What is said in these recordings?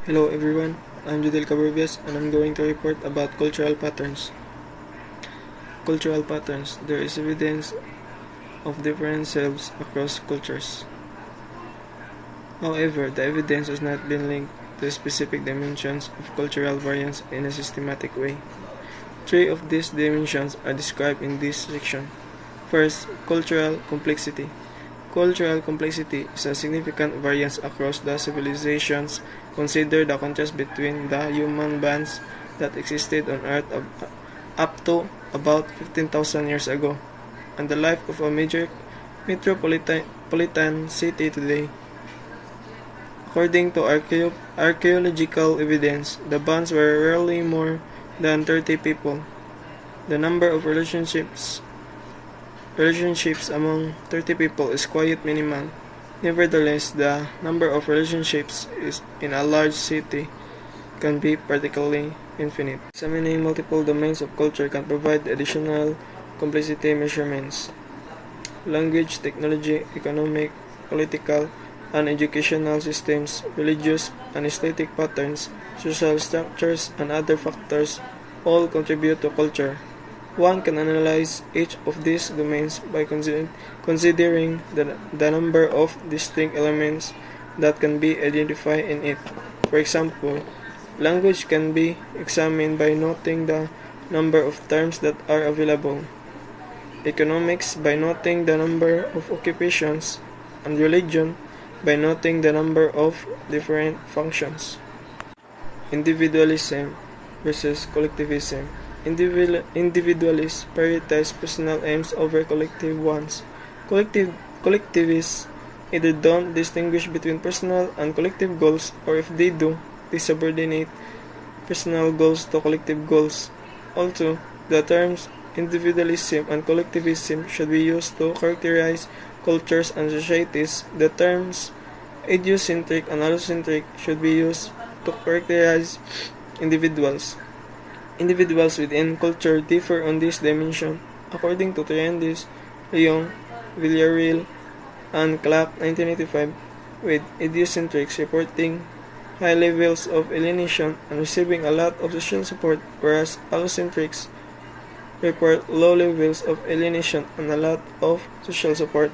Hello everyone, I'm Judiel Cabarrubas and I'm going to report about cultural patterns. Cultural patterns. There is evidence of different selves across cultures. However, the evidence has not been linked to specific dimensions of cultural variance in a systematic way. Three of these dimensions are described in this section. First, cultural complexity. Cultural complexity is a significant variance across the civilizations. Consider the contrast between the human bands that existed on Earth up to about 15,000 years ago and the life of a major metropolitan city today. According to archaeological evidence, the bands were rarely more than 30 people. The number of relationships among 30 people is quite minimal. Nevertheless, the number of relationships in a large city can be practically infinite. Examining multiple domains of culture can provide additional complexity measurements. Language, technology, economic, political, and educational systems, religious and aesthetic patterns, social structures, and other factors all contribute to culture. One can analyze each of these domains by considering the number of distinct elements that can be identified in it. For example, language can be examined by noting the number of terms that are available, economics by noting the number of occupations, and religion by noting the number of different functions. Individualism versus collectivism. Individualists prioritize personal aims over collective ones. Collectivists either don't distinguish between personal and collective goals, or if they do, they subordinate personal goals to collective goals. Also, the terms individualism and collectivism should be used to characterize cultures and societies. The terms idiocentric and allocentric should be used to characterize individuals. Individuals within culture differ on this dimension. According to Triandis, Leong, Villarreal, and Clark 1985, with idiocentrics reporting high levels of alienation and receiving a lot of social support, whereas allocentrics report low levels of alienation and a lot of social support.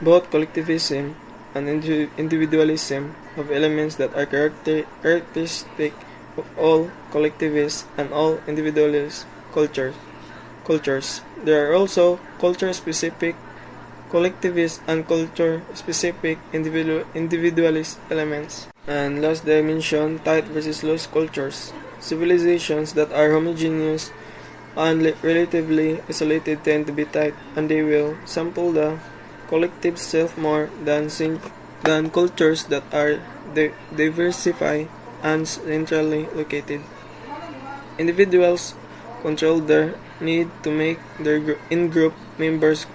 Both collectivism and individualism have elements that are characteristic of all collectivist and all individualist cultures. There are also culture-specific collectivist and culture-specific individualist elements. And last dimension, tight versus loose cultures. Civilizations that are homogeneous and relatively isolated tend to be tight, and they will sample the collective self more than cultures that are diversified and centrally located. Individuals control their need to make their in-group members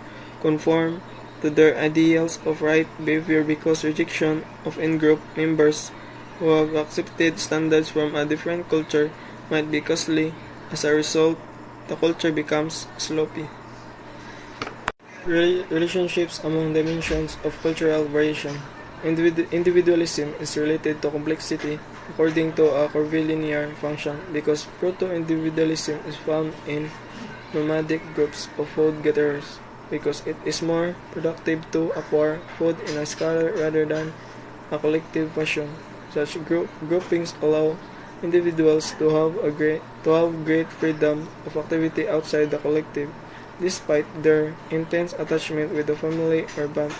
conform to their ideals of right behavior because rejection of in-group members who have accepted standards from a different culture might be costly. As a result, the culture becomes sloppy. Relationships among dimensions of cultural variation. Individualism is related to complexity according to a curvilinear function because proto-individualism is found in nomadic groups of food-gatherers because it is more productive to acquire food in a scalar rather than a collective fashion. Such groupings allow individuals to have great freedom of activity outside the collective, despite their intense attachment with the family or band.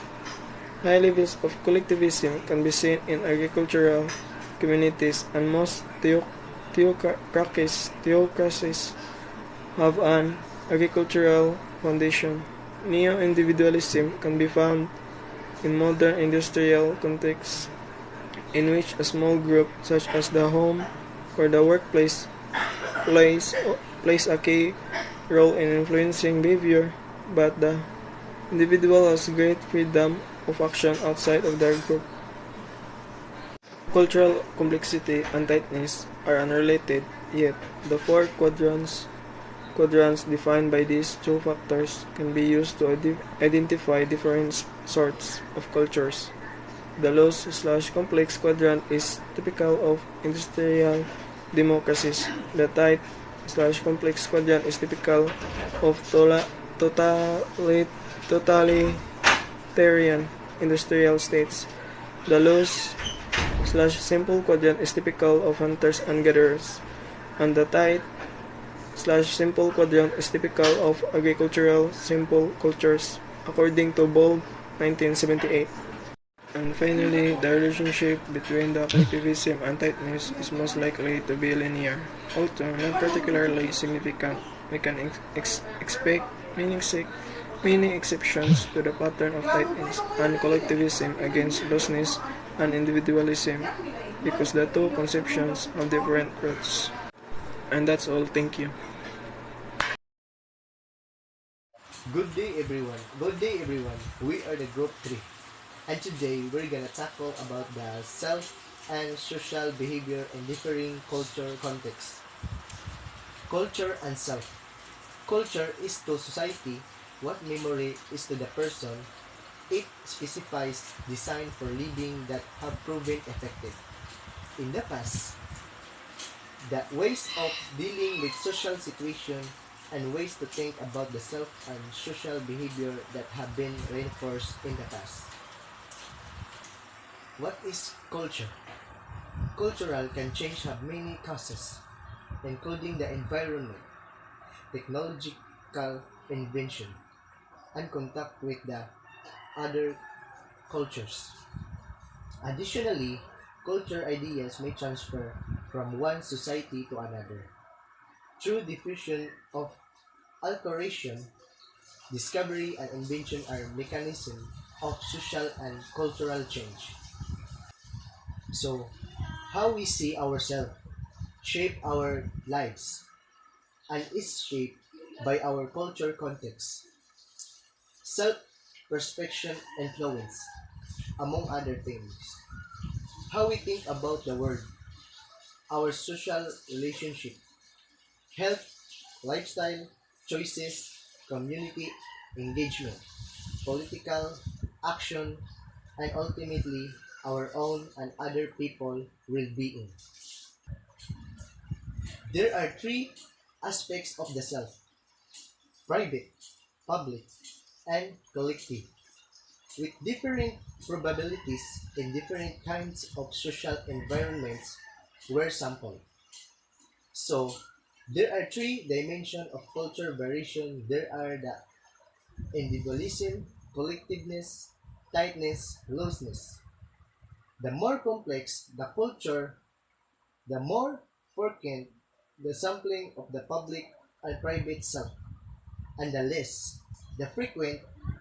High levels of collectivism can be seen in agricultural communities, and most theocracies have an agricultural foundation. Neo-individualism can be found in modern industrial contexts, in which a small group, such as the home or the workplace, plays a key role in influencing behavior, but the individual has great freedom of action outside of their group. Cultural complexity and tightness are unrelated, yet the four quadrants defined by these two factors can be used to identify different sorts of cultures. The loose/complex quadrant is typical of industrial democracies. The tight/complex quadrant is typical of totalitarian industrial states. The loose/simple quadrant is typical of hunters and gatherers, and the tight/simple quadrant is typical of agricultural simple cultures, according to Bulb, 1978. And finally, the relationship between the collectivism and tightness is most likely to be linear. Although not particularly significant, we can expect many exceptions to the pattern of tightness and collectivism against looseness and individualism, because the two conceptions have different roots. And that's all. Thank you. Good day everyone. Good day everyone. We are the group 3. And today we're gonna tackle about the self and social behavior in differing culture contexts. Culture and self. Culture is to society what memory is to the person. It specifies design for living that have proven effective. In the past, the ways of dealing with social situation and ways to think about the self and social behavior that have been reinforced in the past. What is culture? Cultural can change have many causes, including the environment, technological invention, and contact with the other cultures. Additionally, culture ideas may transfer from one society to another. Through diffusion of alteration, discovery and invention are mechanisms of social and cultural change. So, how we see ourselves shape our lives and is shaped by our culture context. Self-perception influence, among other things. How we think about the world, our social relationship, health, lifestyle, choices, community engagement, political action, and ultimately our own and other people well-being. There are three aspects of the self: private, public, and collective, with different probabilities in different kinds of social environments were sampled. So, there are three dimensions of culture variation. There are the individualism, collectiveness, tightness, looseness. The more complex the culture, the more frequent the sampling of the public and private self, and the less the frequent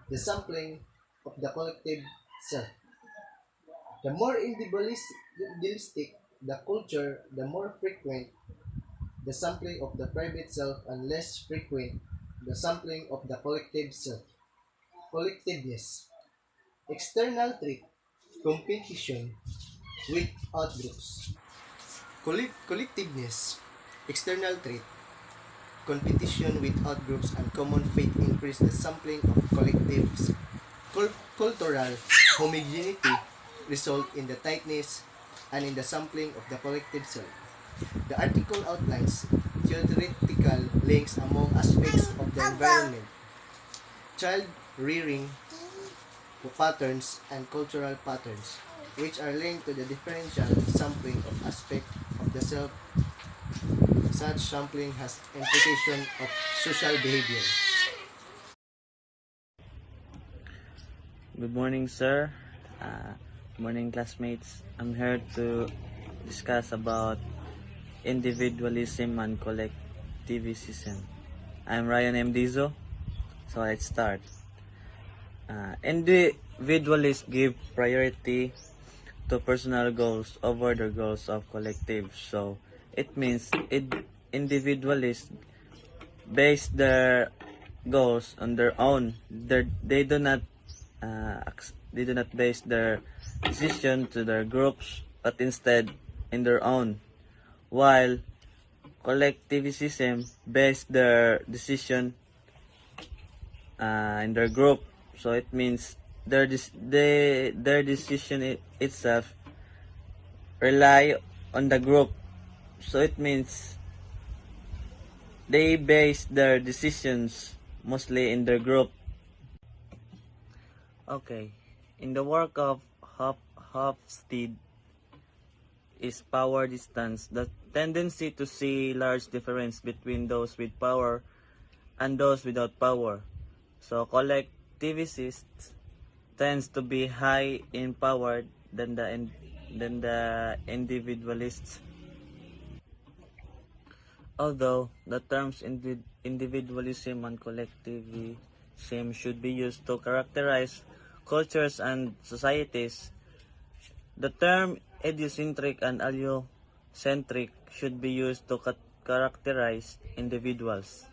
the sampling of the collective self. The more individualistic the culture, the more frequent the sampling of the private self and less frequent the sampling of the collective self. Collectiveness. External trait. Competition with outgroups. Collectiveness. External trait. Competition with outgroups and common fate increase the sampling of collectives. Cultural homogeneity result in the tightness and in the sampling of the collective self. The article outlines theoretical links among aspects of the environment, child rearing patterns, and cultural patterns, which are linked to the differential sampling of aspects of the self. Such sampling has implication of social behavior. Good morning, sir. Good morning, classmates. I'm here to discuss about individualism and collectivism. I'm Ryan M. Dizo, so let's start. Individualists give priority to personal goals over the goals of collective. So it means individualists base their goals on their own. They do not base their decision to their groups, but instead in their own. While collectivism base their decision in their group. So it means their decision itself rely on the group. So it means they base their decisions mostly in their group. Okay, in the work of Hofstede is power distance, the tendency to see large difference between those with power and those without power. So collectivists tends to be high in power than the individualists. Although the terms individualism and collectivism should be used to characterize cultures and societies, the term idiocentric and allocentric should be used to characterize individuals.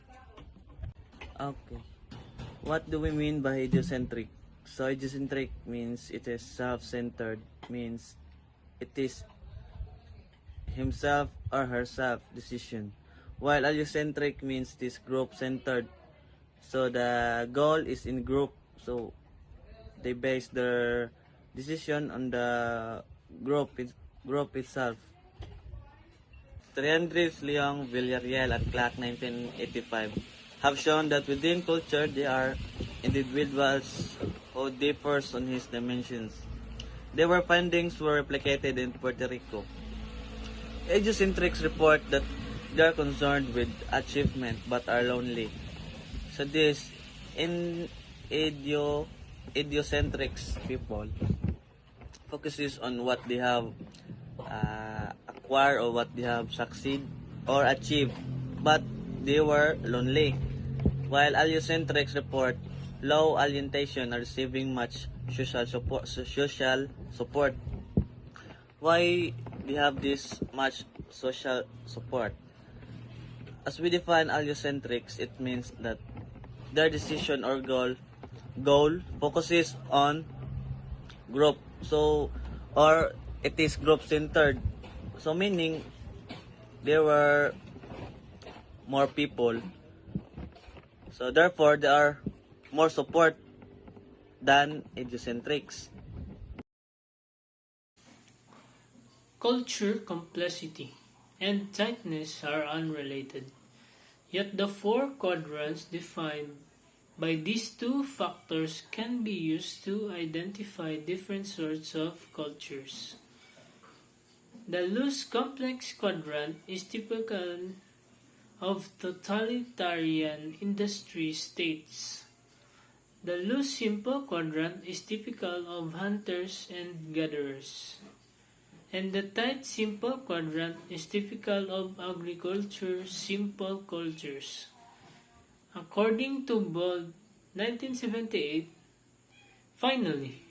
Okay. What do we mean by idiocentric? So idiocentric means it is self-centered, means it is himself or herself decision. While allocentric means it is group-centered. So the goal is in group. So they base their decision on the group itself. Triandris, Leong, Villarreal, and Clark 1985 have shown that within culture there are individuals who differs on his dimensions. Their findings were replicated in Puerto Rico. Idiocentrics report that they are concerned with achievement but are lonely. So this idiocentrics people focuses on what they have acquired or what they have succeed or achieved, but they were lonely. While allocentrics report low alienation are receiving much social support. Why they have this much social support? As we define allocentrics, it means that their decision or goal focuses on group. So, or it is group centered. So meaning there were more people. So therefore there are more support than idiocentrics. Culture complexity and tightness are unrelated, yet the four quadrants defined by these two factors can be used to identify different sorts of cultures. The loose complex quadrant is typical of totalitarian industry states. The loose simple quadrant is typical of hunters and gatherers. And the tight simple quadrant is typical of agriculture simple cultures. According to Bold 1978, finally,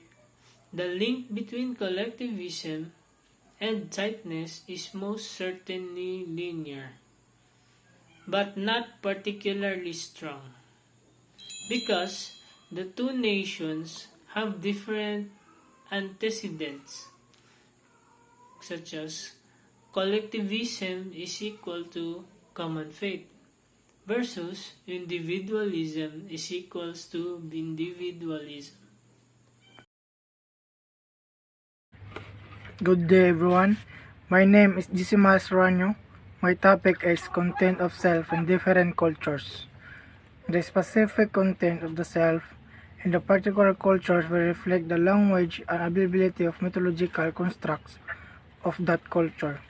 the link between collectivism and tightness is most certainly linear, but not particularly strong, because the two nations have different antecedents, such as collectivism is equal to common faith versus individualism is equals to individualism. Good day everyone. My name is Jessiemiles Oraño. My topic is content of self in different cultures. The specific content of the self in the particular cultures will reflect the language and availability of mythological constructs of that culture.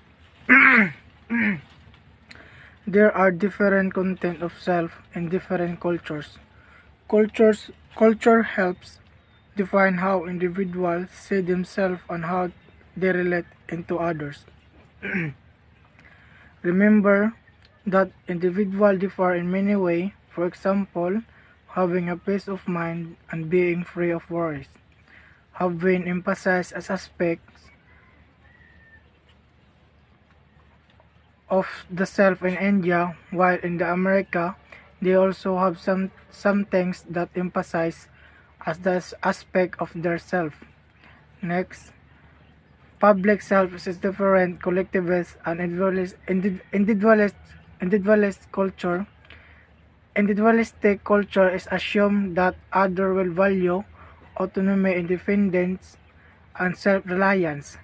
There are different content of self in different cultures. Culture helps define how individuals see themselves and how they relate into others. Remember that individuals differ in many ways. For example, having a peace of mind and being free of worries have been emphasized as aspects of the self in India, while in the America they also have some things that emphasize as the aspect of their self. Next, public self is different collectivist and individualist culture. Individualistic culture is assumed that others will value autonomy, independence, and self-reliance.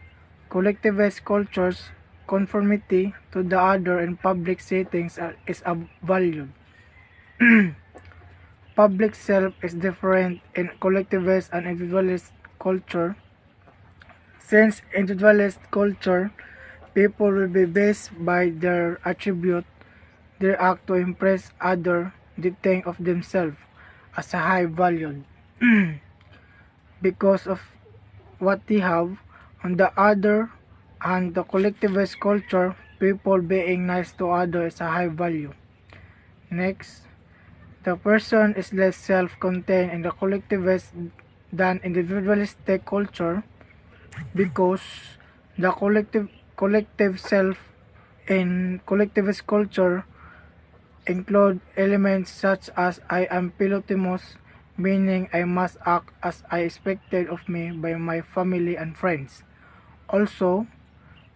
Collectivist cultures, conformity to the other in public settings is valued. Public self is different in collectivist and individualist culture. Since individualist culture, people will be based by their attribute, their act to impress others, they think of themselves as a high valued because of what they have. On the other hand, the collectivist culture, people being nice to others is a high value. Next, the person is less self-contained in the collectivist than individualistic culture because the collective self in collectivist culture include elements such as I am pilotimos, meaning I must act as I expected of me by my family and friends. Also,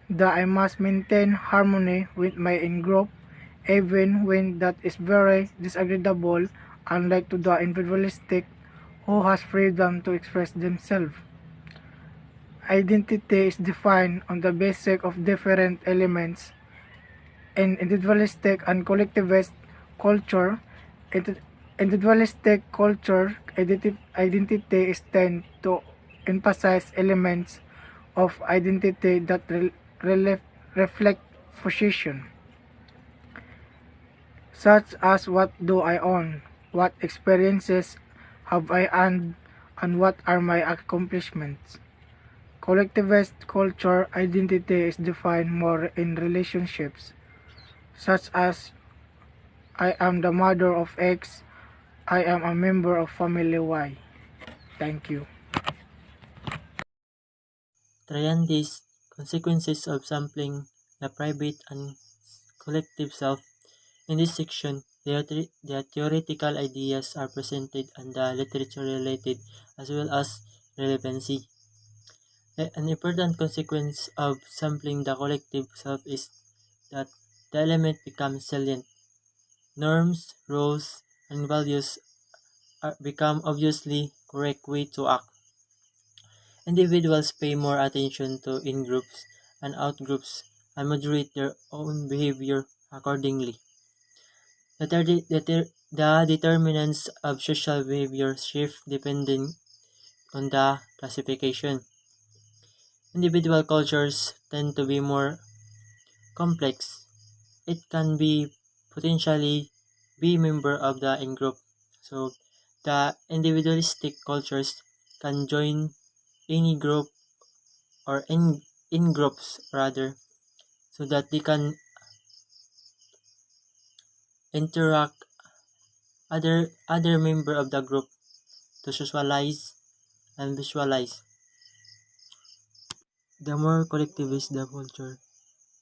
that I must maintain harmony with my in-group even when that is very disagreeable, unlike to the individualistic who has freedom to express themselves. Identity is defined on the basis of different elements. In individualistic and collectivist culture, individualistic culture identity is tend to emphasize elements of identity that reflect position, such as what do I own, what experiences have I earned, and what are my accomplishments. Collectivist culture identity is defined more in relationships, such as I am the mother of X, I am a member of family Y. Thank you. Traian these consequences of sampling the private and collective self. In this section, the theoretical ideas are presented and the literature related as well as relevancy. An important consequence of sampling the collective self is that the element becomes salient. Norms, roles, and values become obviously correct way to act. Individuals pay more attention to in-groups and out-groups and moderate their own behavior accordingly. The determinants of social behavior shift depending on the classification. Individual cultures tend to be more complex. It can be potentially be member of the in-group. So the individualistic cultures can join any group or in groups rather so that they can interact other member of the group to socialize and visualize. The more collectivist the culture,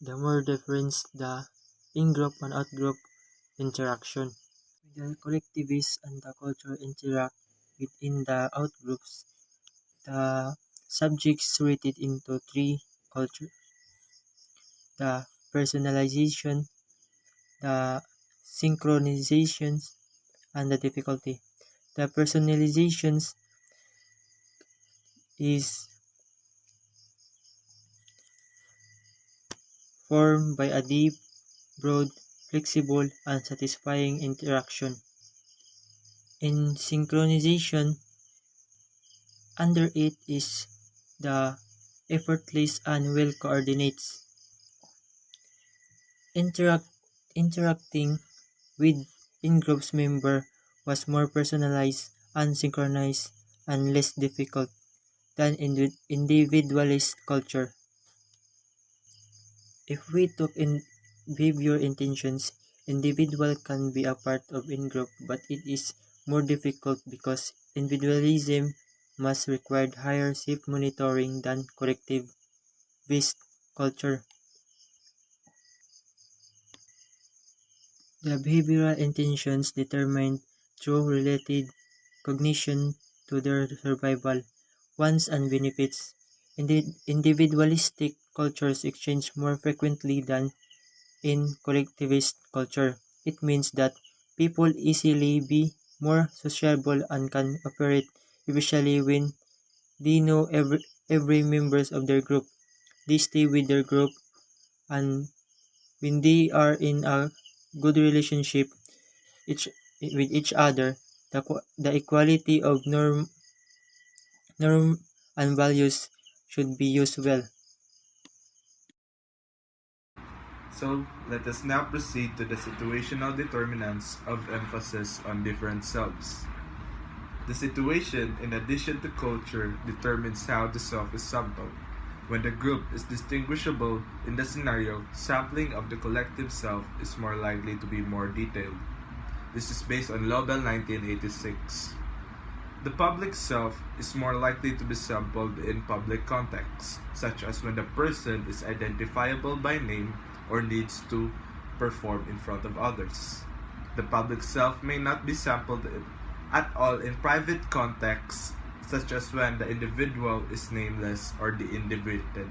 the more difference the in-group and out-group interaction. The collectivists and the culture interact within the out-groups. The subjects rated into three cultures: the personalization, the synchronizations, and the difficulty. The personalizations is formed by a deep, broad, flexible, and satisfying interaction. In synchronization, under it is the effortless and well coordinates. Interacting with in-groups member was more personalized, unsynchronized, and less difficult than individualist culture. If we took in behavior intentions, individual can be a part of in-group, but it is more difficult because individualism must require higher self-monitoring than collectivist culture. The behavioral intentions determined through related cognition to their survival, wants and benefits. Individualistic cultures exchange more frequently than in collectivist culture. It means that people easily be more sociable and can operate especially when they know every members of their group. They stay with their group, and when they are in a good relationship each with each other, the equality of norm and values should be used well. So, let us now proceed to the situational determinants of emphasis on different selves. The situation, in addition to culture, determines how the self is sampled. When the group is distinguishable in the scenario, sampling of the collective self is more likely to be more detailed. This is based on Lobel 1986. The public self is more likely to be sampled in public contexts, such as when the person is identifiable by name or needs to perform in front of others. The public self may not be sampled at all in private contexts, such as when the individual is nameless or de-individuated.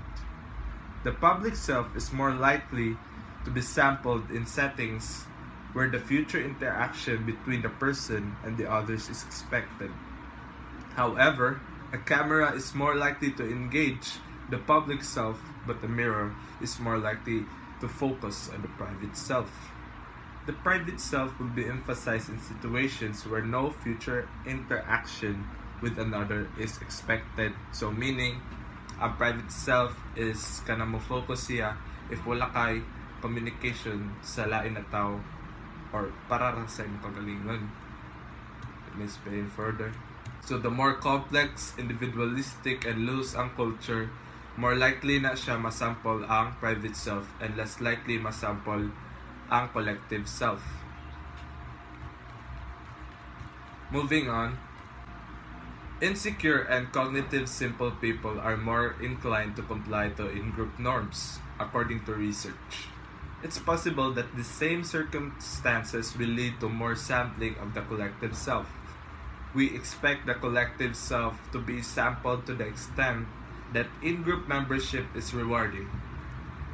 The public self is more likely to be sampled in settings where the future interaction between the person and the others is expected. However, a camera is more likely to engage the public self, but a mirror is more likely to focus on the private self. The private self will be emphasized in situations where no future interaction with another is expected. So meaning, a private self is kana mo focus siya if wala kay communication sa lain na tao or para sa imong kagalingon. Let me explain further. So the more complex, individualistic, and loose ang culture, more likely na siya masample ang private self and less likely masample ang collective self. Moving on, insecure and cognitive simple people are more inclined to comply to in-group norms, according to research. It's possible that the same circumstances will lead to more sampling of the collective self. We expect the collective self to be sampled to the extent that in-group membership is rewarding.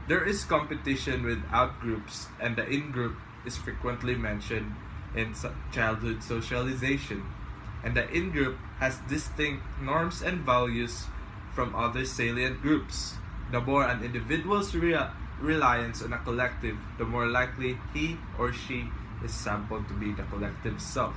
There is competition with out-groups, and the in-group is frequently mentioned in childhood socialization, and the in-group has distinct norms and values from other salient groups. The more an individual's reliance on a collective, the more likely he or she is sampled to be the collective self.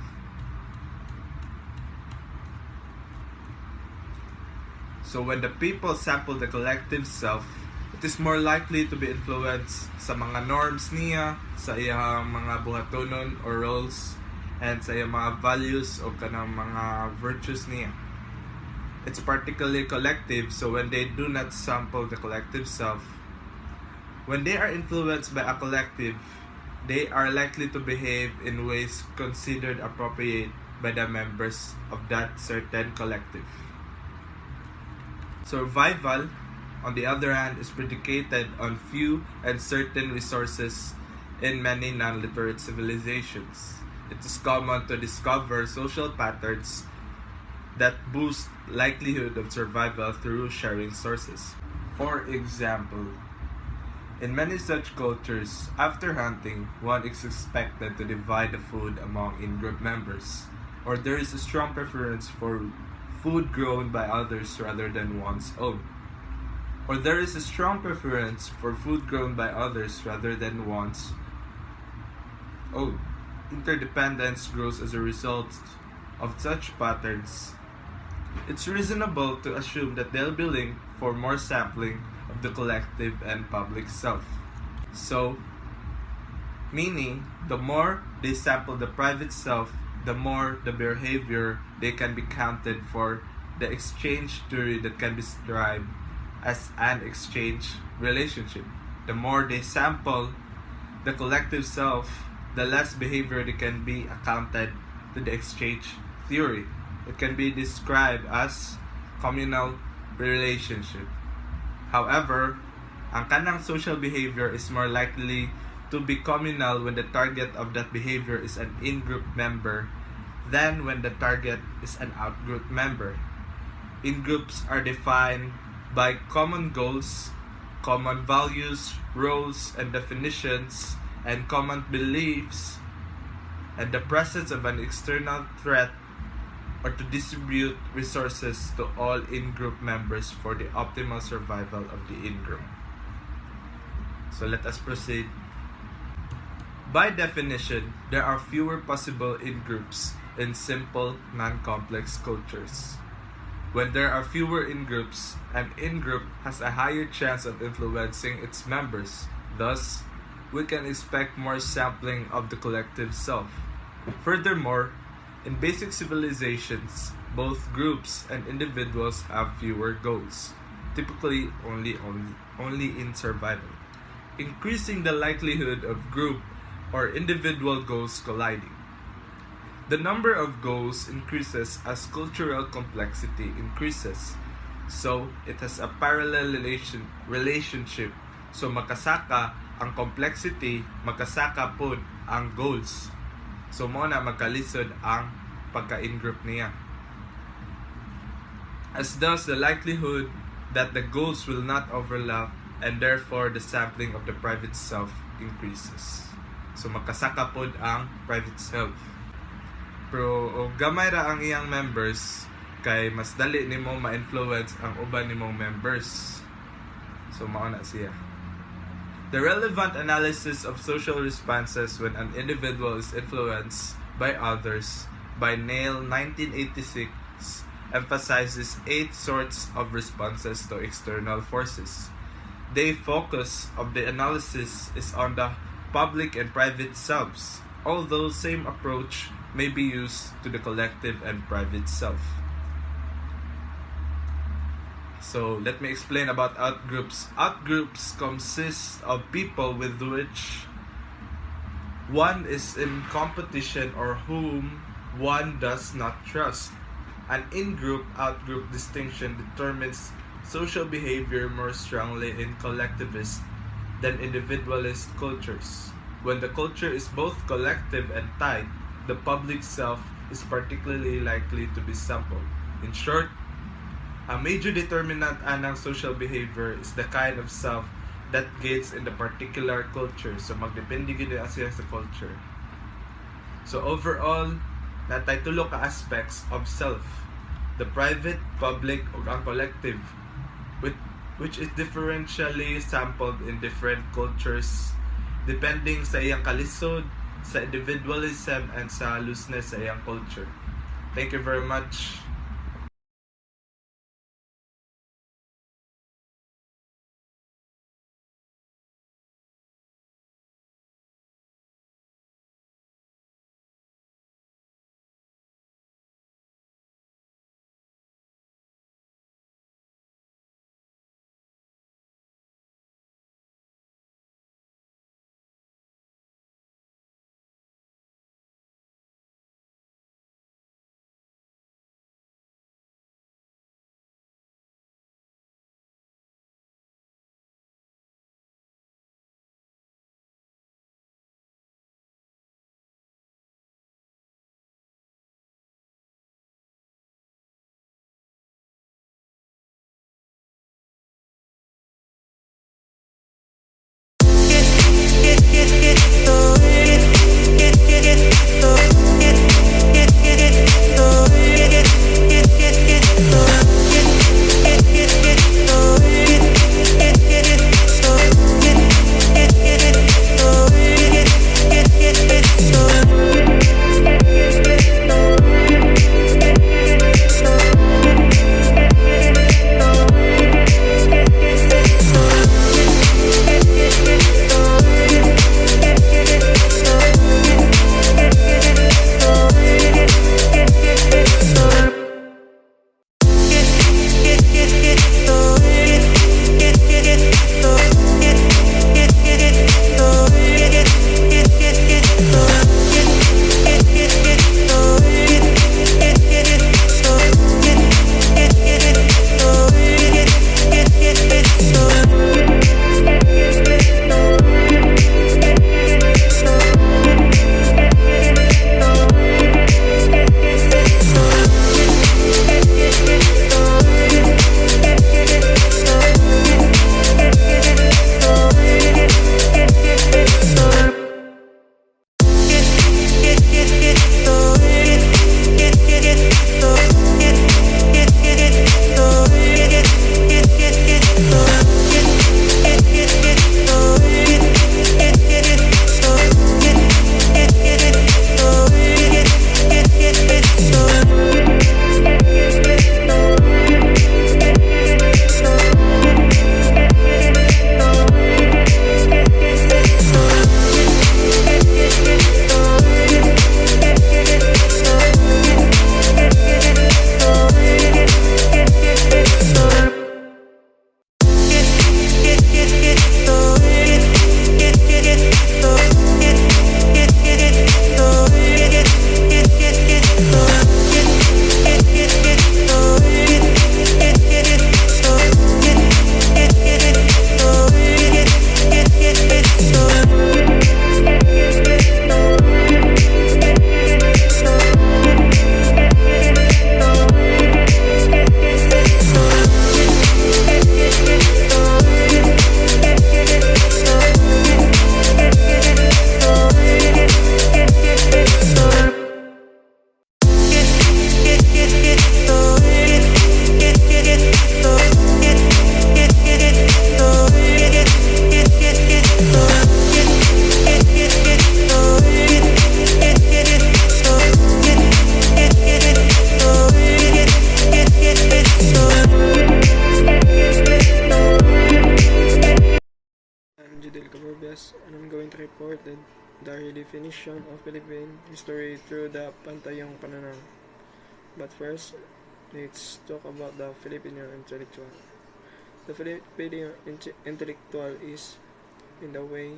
So when the people sample the collective self, it is more likely to be influenced sa mga norms niya, sa iyang mga buhatonon or roles, and sa iyang mga values o kanang mga virtues niya. It's particularly collective, so when they do not sample the collective self, when they are influenced by a collective, they are likely to behave in ways considered appropriate by the members of that certain collective. Survival, on the other hand, is predicated on few and certain resources in many non-literate civilizations. It is common to discover social patterns that boost likelihood of survival through sharing sources. For example, in many such cultures, after hunting, one is expected to divide the food among in-group members, or there is a strong preference for food grown by others rather than one's own. Or there is a strong preference for food grown by others rather than one's own. Interdependence grows as a result of such patterns. It's reasonable to assume that they'll be linked for more sampling of the collective and public self. So, meaning, the more they sample the private self, the more the behavior they can be counted for the exchange theory that can be described as an exchange relationship. The more they sample the collective self, the less behavior they can be accounted to the exchange theory. It can be described as communal relationship. However, ang kanang social behavior is more likely to be communal when the target of that behavior is an in-group member than when the target is an out-group member. In-groups are defined by common goals, common values, roles, and definitions, and common beliefs, and the presence of an external threat or to distribute resources to all in-group members for the optimal survival of the in-group. So let us proceed. By definition, there are fewer possible in-groups in simple, non-complex cultures. When there are fewer in-groups, an in-group has a higher chance of influencing its members. Thus, we can expect more sampling of the collective self. Furthermore, in basic civilizations, both groups and individuals have fewer goals, typically only in survival, increasing the likelihood of group or individual goals colliding. The number of goals increases as cultural complexity increases, so it has a parallel relationship. So makasaka ang complexity, makasaka pod ang goals. So mo na magkalisod ang pagka-in-group niya. As thus, the likelihood that the goals will not overlap and therefore the sampling of the private self increases. So makasaka pod ang private self. Pero o gamay ra ang iyang members, kay mas dali nimo ma-influence ang uban nimong members. So mao na siya. The relevant analysis of social responses when an individual is influenced by others by Nail 1986 emphasizes 8 sorts of responses to external forces. The focus of the analysis is on the public and private selves, although same approach may be used to the collective and private self. So let me explain about outgroups. Outgroups consist of people with which one is in competition or whom one does not trust. An in-group out-group distinction determines social behavior more strongly in collectivist than individualist cultures. When the culture is both collective and tight, the public self is particularly likely to be sampled. In short, a major determinant anang social behavior is the kind of self that gains in the particular culture. So magdepende gid siya sa culture. So overall, natay tulo ka aspects of self: the private, public, ug ang collective, which is differentially sampled in different cultures depending sa iyang kalisod, sa individualism, and sa looseness sa iyang culture. Thank you very much. Judiel Cabarrubas, and I'm going to report the redefinition of Philippine history through the Pantayong Pananaw. But first, let's talk about the Filipino intellectual. The Filipino intellectual is, in the way,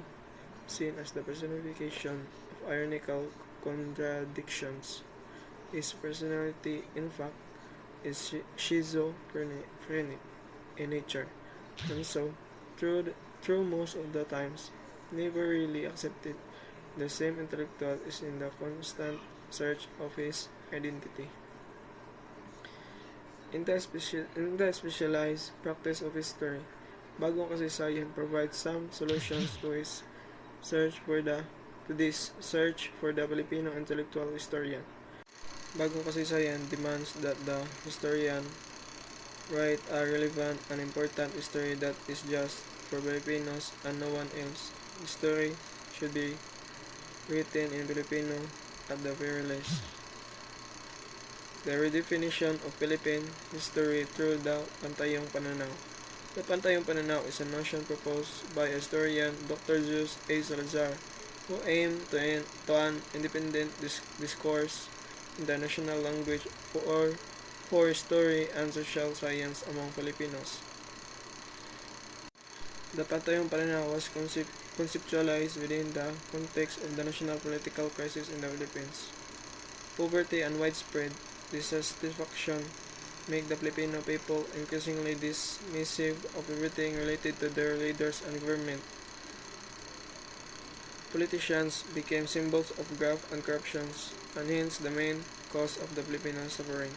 seen as the personification of ironical contradictions. His personality, in fact, is schizophrenic in nature, and so, through most of the times, never really accepted. The same intellectual is in the constant search of his identity. In the specialized practice of history, bagong kasaysayan provides some solutions to his search for the Filipino intellectual historian. Bagong kasaysayan demands that the historian write a relevant and important history that is just for Filipinos and no one else. History should be written in Filipino at the very least. The redefinition of Philippine history through the Pantayong Pananaw. The Pantayong Pananaw is a notion proposed by historian Dr. Jude A. Salazar, who aimed to an independent discourse in the national language for history and social science among Filipinos. The Pantayong Pananaw was conceptualized within the context of the national political crisis in the Philippines. Poverty and widespread dissatisfaction make the Filipino people increasingly dismissive of everything related to their leaders and government. Politicians became symbols of graft and corruption, and hence the main cause of the Filipino suffering.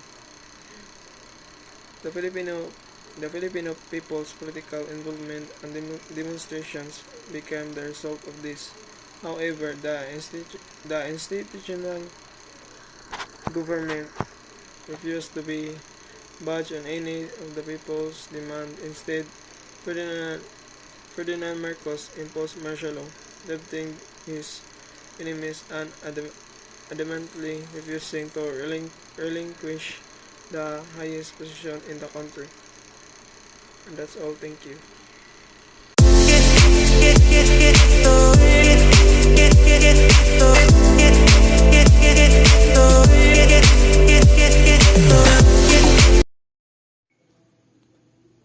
The Filipino people's political involvement and demonstrations became the result of this. However, the institutional government refused to be budge on any of the people's demand. Instead, Ferdinand Marcos imposed martial law, debiting his enemies and adamantly refusing to relinquish the highest position in the country. And that's all. Thank you.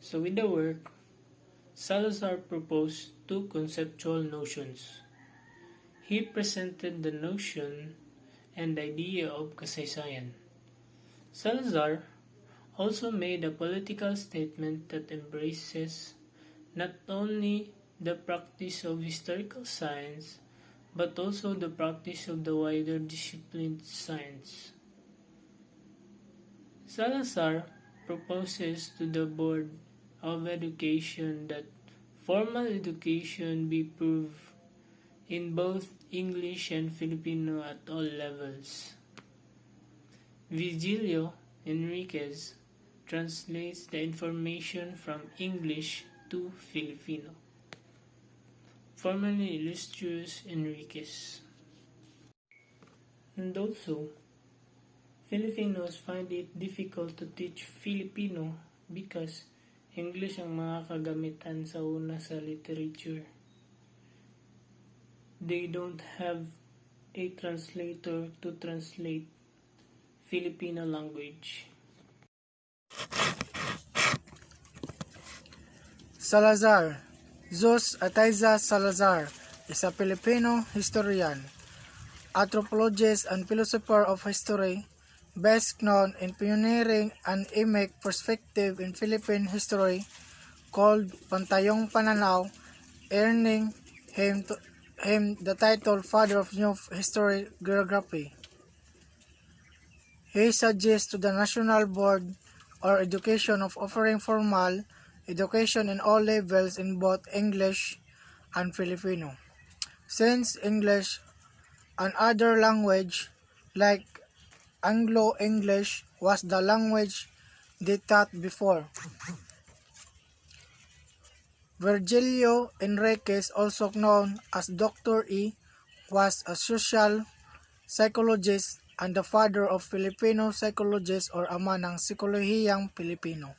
So with the work, Salazar proposed two conceptual notions. He presented the notion and idea of kasaysayan. Salazar also made a political statement that embraces not only the practice of historical science, but also the practice of the wider discipline science. Salazar proposes to the Board of Education that formal education be proved in both English and Filipino at all levels. Virgilio Enriquez translates the information from English to Filipino. Formerly Illustrious Enriquez. And also, Filipinos find it difficult to teach Filipino because English ang mga kagamitan sa una sa literature. They don't have a translator to translate Filipino language. Salazar. Jose Ataiza Salazar is a Filipino historian, anthropologist, and philosopher of history, best known in pioneering an unique perspective in Philippine history called Pantayong Pananaw, earning him the title Father of New Historiography. He suggests to the National Board of Education of offering formal education in all levels in both English and Filipino, since English and other language like Anglo-English was the language they taught before. Virgilio Enriquez, also known as Dr. E, was a social psychologist and the father of Filipino psychologists or ama ng Psikolohiyang Pilipino.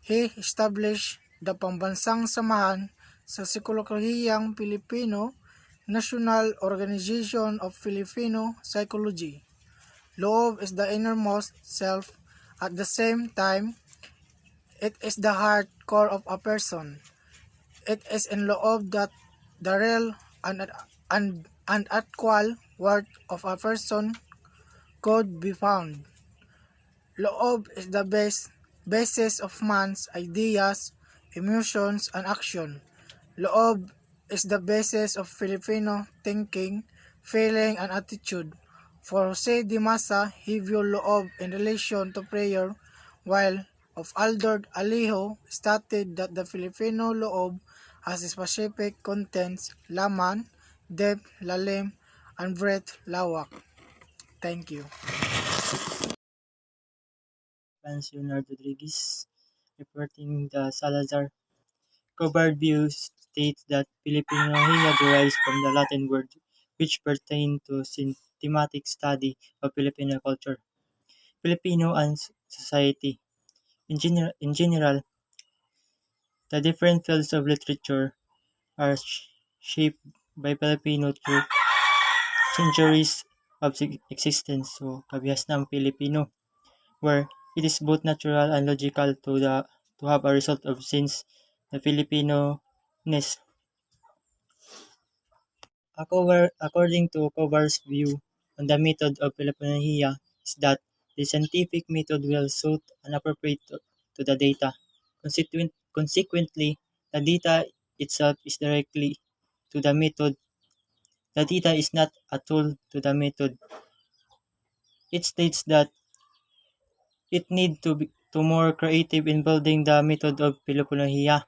He established the Pambansang Samahan sa Psikolohiyang Pilipino, National Organization of Filipino Psychology. Loob is the innermost self. At the same time, it is the heart core of a person. It is in loob that the real and actual worth of a person could be found. Loob is the basis of man's ideas, emotions, and action. Loob is the basis of Filipino thinking, feeling, and attitude. For Jose de Masa, he viewed loob in relation to prayer, while of Aldor Alijo stated that the Filipino loob has specific contents, laman, depth, lalim, and breadth, lawak. Thank you. Leonard Rodriguez, reporting the Salazar. Covard view states that Filipinohia derives from the Latin word which pertain to systematic study of Filipino culture, Filipino and society. In general, the different fields of literature are shaped by Filipino through centuries of existence. So, kabihas ng Filipino, where it is both natural and logical to have a result of since the Filipino-ness. According to Covar's view on the method of Filipinohia is that the scientific method will suit and appropriate to the data. Consequently, the data itself is directly to the method. The data is not a tool to the method. It states that it need to be more creative in building the method of Filipinohia.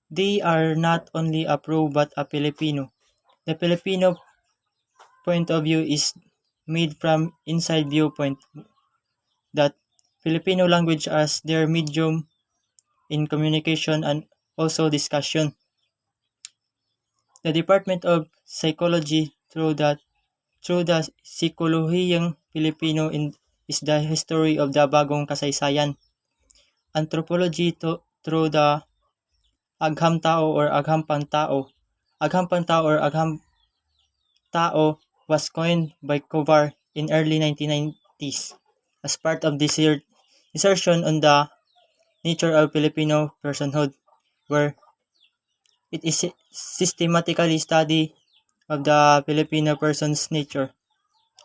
They are not only a pro but a Filipino. The Filipino point of view is made from inside viewpoint that Filipino language as their medium in communication and also discussion. The Department of Psychology through the Psikolohiyang Pilipino is the history of the bagong kasaysayan. Anthropology through the agham tao or agham pantao. Agham pantao or agham tao was coined by Kovar in early 1990s as part of this insertion on the nature of Filipino personhood, where it is systematically study of the Filipino person's nature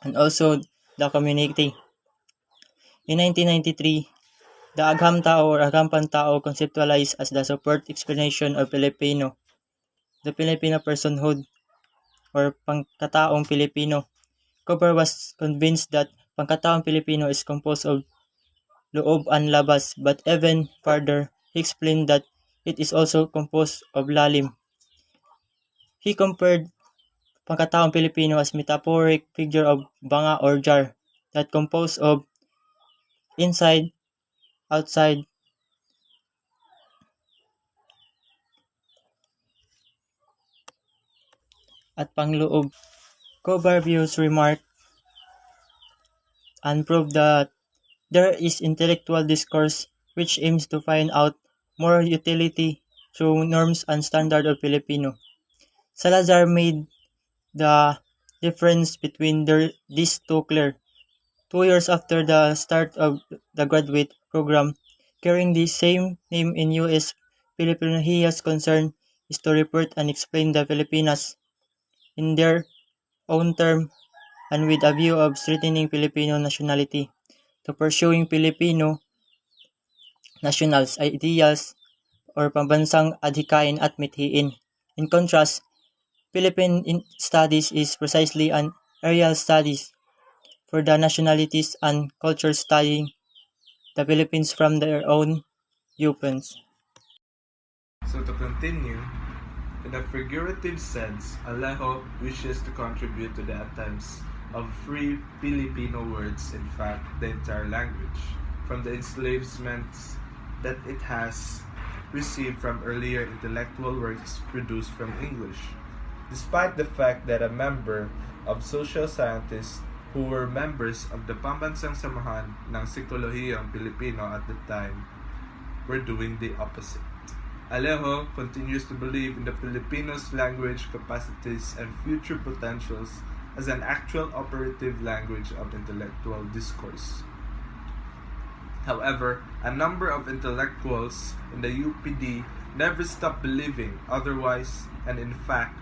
and also the community. In 1993, the agham tao or agham pantao conceptualized as the support explanation of the Filipino personhood or pangkataong Pilipino. Cooper was convinced that pangkataong Pilipino is composed of loob and labas, but even further, he explained that it is also composed of lalim. He compared pangkataong Pilipino as metaphoric figure of banga or jar that composed of inside, outside, at pangloob. Cooper views remark and proved that there is intellectual discourse which aims to find out more utility through norms and standard of Filipino. Salazar made the difference between these two clear. 2 years after the start of the graduate program, carrying the same name in U.S., Filipinohia's concern is to report and explain the Filipinas in their own term and with a view of strengthening Filipino nationality, to pursuing Filipino nationals' ideals or pambansang adhikain at mithiin. In contrast, Philippine studies is precisely an aerial studies for the nationalities and cultures studying the Philippines from their own viewpoints. So to continue, in a figurative sense, Alejo wishes to contribute to the attempts of free Filipino words, in fact, the entire language, from the enslavements that it has received from earlier intellectual works produced from English. Despite the fact that a member of social scientists who were members of the Pambansang Samahan ng Psikolohiyang Pilipino at the time were doing the opposite. Alejo continues to believe in the Filipinos' language capacities and future potentials as an actual operative language of intellectual discourse. However, a number of intellectuals in the UPD never stopped believing otherwise, and in fact,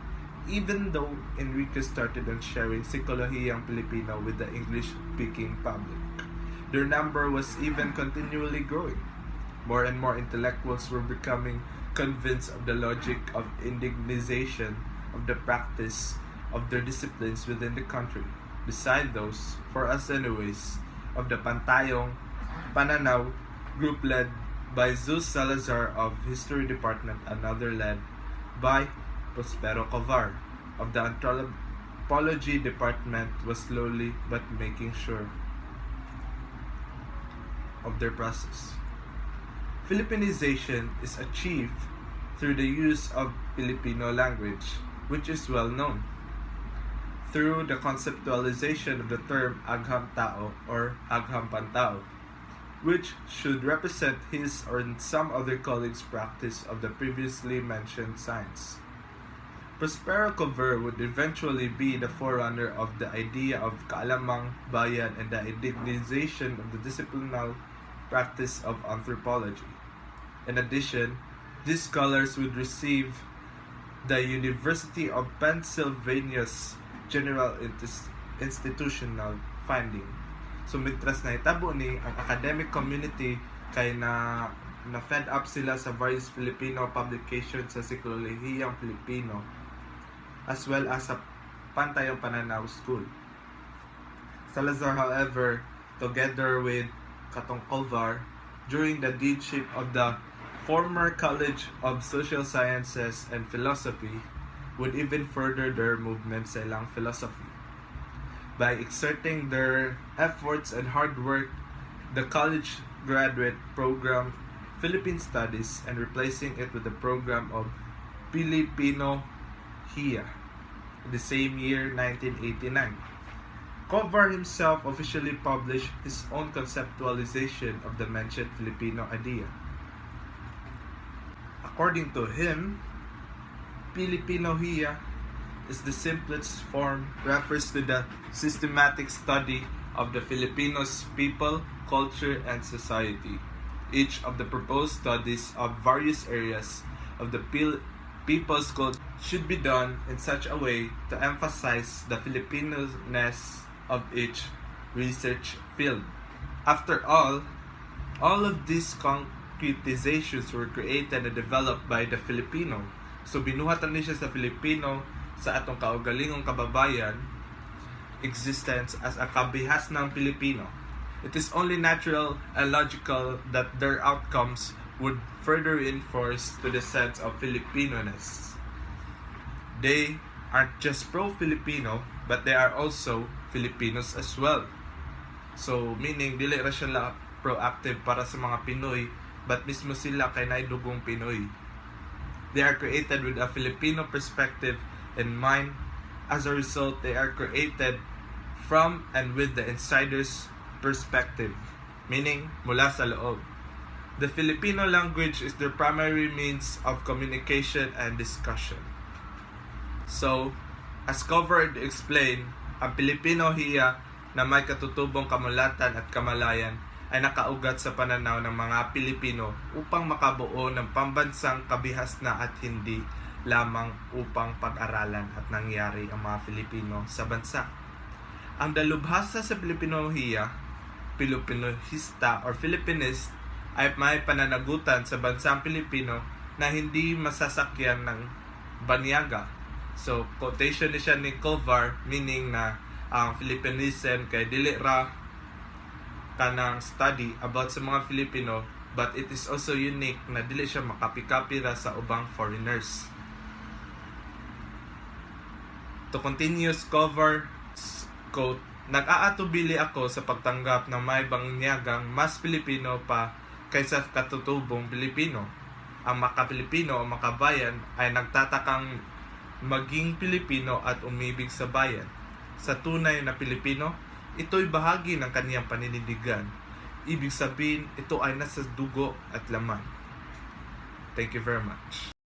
even though Enrique started on sharing Psikolohiyang Pilipino with the English-speaking public, their number was even continually growing. More and more intellectuals were becoming convinced of the logic of indigenization of the practice of their disciplines within the country. Beside those, for us anyways, of the Pantayong Pananaw group led by Zeus Salazar of History Department, another led by Prospero Covar of the Anthropology Department was slowly but making sure of their process. Filipinization is achieved through the use of Filipino language, which is well known, through the conceptualization of the term agham tao or agham pantao, which should represent his or some other colleague's practice of the previously mentioned science. Prospero Cover would eventually be the forerunner of the idea of kaalamang bayan and the indigenization of the disciplinal practice of anthropology. In addition, these scholars would receive the University of Pennsylvania's General Institutional Finding. So, mitras na itabo ni ang academic community kay na fed up sila sa various Filipino publications sa Psikolohiyang Pilipino as well as sa Pantayong Pananaw School. Salazar, however, together with Katong Covar, during the deanship of the former College of Social Sciences and Philosophy, would even further their movement sa ilang philosophy. By exerting their efforts and hard work, the college graduate program Philippine Studies and replacing it with the program of Filipino Hiya in the same year, 1989. Covar himself officially published his own conceptualization of the mentioned Filipino idea. According to him, Filipino Hiya is the simplest form, refers to the systematic study of the Filipinos' people, culture, and society. Each of the proposed studies of various areas of the people's culture should be done in such a way to emphasize the Filipino-ness of each research field. After all of these concretizations were created and developed by the Filipino. So binuhatan niya sa Filipino sa atong kaugalingong kababayan existence as a kabihas ng Pilipino. It is only natural and logical that their outcomes would further reinforce to the sense of Filipino-ness. They aren't just pro-Filipino, but they are also Filipinos as well. So, meaning, dili ra sila proactive para sa mga Pinoy, but mismo sila kay naidugong Pinoy. They are created with a Filipino perspective in mind. As a result, they are created from and with the insider's perspective, meaning mula sa loob. The Filipino language is their primary means of communication and discussion. So, as covered explained, ang Filipino Hiya na may katutubong kamulatan at kamalayan ay nakaugat sa pananaw ng mga Pilipino upang makabuo ng pambansang kabihas na at hindi lamang upang pag-aralan at nangyari ang mga Filipino sa bansa. Ang dalubhasa sa Filipino Hiya, Filipinohista or Filipinist, ay may pananagutan sa bansang Pilipino na hindi masasakyan ng banyaga. So, quotation ni siya ni Covar, meaning na ang Filipinism kay dili ra kanang study about sa mga Filipino, but it is also unique na dili siya makapi-copy ra sa ubang foreigners. To continue Covar quote, nag-aatubili ako sa pagtanggap ng may banyagang mas Pilipino pa kaysa katutubong Pilipino. Ang maka-Pilipino o makabayan ay nagtatakang maging Pilipino at umibig sa bayan. Sa tunay na Pilipino, ito'y bahagi ng kaniyang paninindigan. Ibig sabihin, ito ay nasa dugo at laman. Thank you very much.